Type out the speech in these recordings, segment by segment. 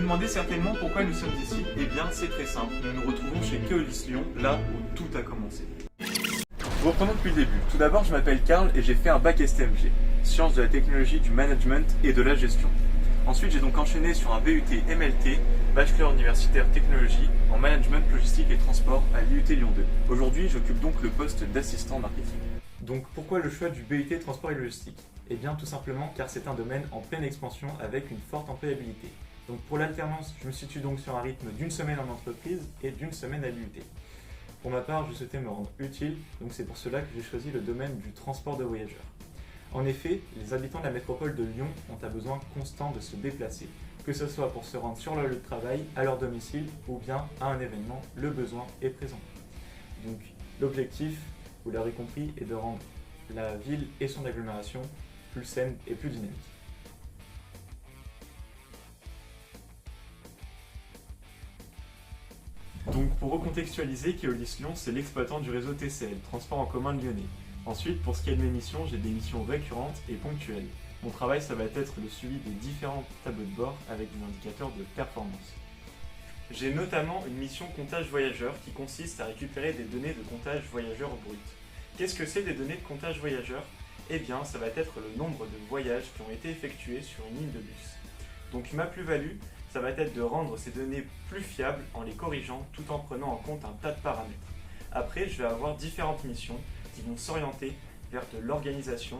demandez certainement pourquoi nous sommes ici. Eh bien, c'est très simple. Nous nous retrouvons chez Keolis Lyon, là où tout a commencé. Nous reprenons depuis le début. Tout d'abord, je m'appelle Karl et j'ai fait un bac STMG, sciences de la technologie, du management et de la gestion. Ensuite, j'ai donc enchaîné sur un BUT MLT, bachelor universitaire technologie, en management, logistique et transport à l'IUT Lyon 2. Aujourd'hui, j'occupe donc le poste d'assistant marketing. Donc, pourquoi le choix du BUT transport et logistique ? Eh bien, tout simplement car c'est un domaine en pleine expansion avec une forte employabilité. Donc, pour l'alternance, je me situe donc sur un rythme d'une semaine en entreprise et d'une semaine à l'IUT. Pour ma part, je souhaitais me rendre utile, donc c'est pour cela que j'ai choisi le domaine du transport de voyageurs. En effet, les habitants de la métropole de Lyon ont un besoin constant de se déplacer, que ce soit pour se rendre sur leur lieu de travail, à leur domicile ou bien à un événement, le besoin est présent. Donc l'objectif, vous l'aurez compris, est de rendre la ville et son agglomération plus saine et plus dynamique. Donc pour recontextualiser, Keolis Lyon, c'est l'exploitant du réseau TCL, Transport en commun lyonnais. Ensuite, pour ce qui est de mes missions, j'ai des missions récurrentes et ponctuelles. Mon travail, ça va être le suivi des différents tableaux de bord avec des indicateurs de performance. J'ai notamment une mission comptage voyageur qui consiste à récupérer des données de comptage voyageur brut. Qu'est-ce que c'est des données de comptage voyageur ? Eh bien, ça va être le nombre de voyages qui ont été effectués sur une ligne de bus. Donc ma plus-value, ça va être de rendre ces données plus fiables en les corrigeant tout en prenant en compte un tas de paramètres. Après, je vais avoir différentes missions qui vont s'orienter vers de l'organisation,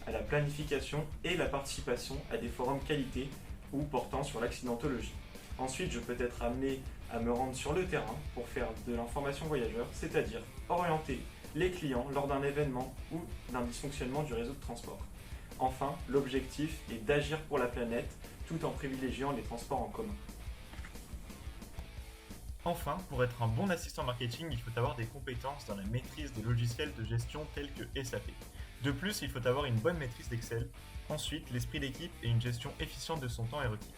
à la planification et la participation à des forums qualité ou portant sur l'accidentologie. Ensuite, je peux être amené à me rendre sur le terrain pour faire de l'information voyageur, c'est-à-dire orienter les clients lors d'un événement ou d'un dysfonctionnement du réseau de transport. Enfin, l'objectif est d'agir pour la planète tout en privilégiant les transports en commun. Enfin, pour être un bon assistant marketing, il faut avoir des compétences dans la maîtrise des logiciels de gestion tels que SAP. De plus, il faut avoir une bonne maîtrise d'Excel. Ensuite, l'esprit d'équipe et une gestion efficiente de son temps est requis.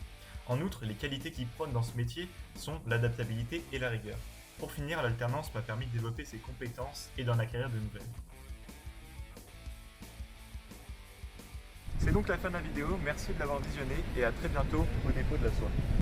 En outre, les qualités qui prônent dans ce métier sont l'adaptabilité et la rigueur. Pour finir, l'alternance m'a permis de développer ces compétences et d'en acquérir de nouvelles. C'est donc la fin de la vidéo, merci de l'avoir visionné et à très bientôt au dépôt de la soie.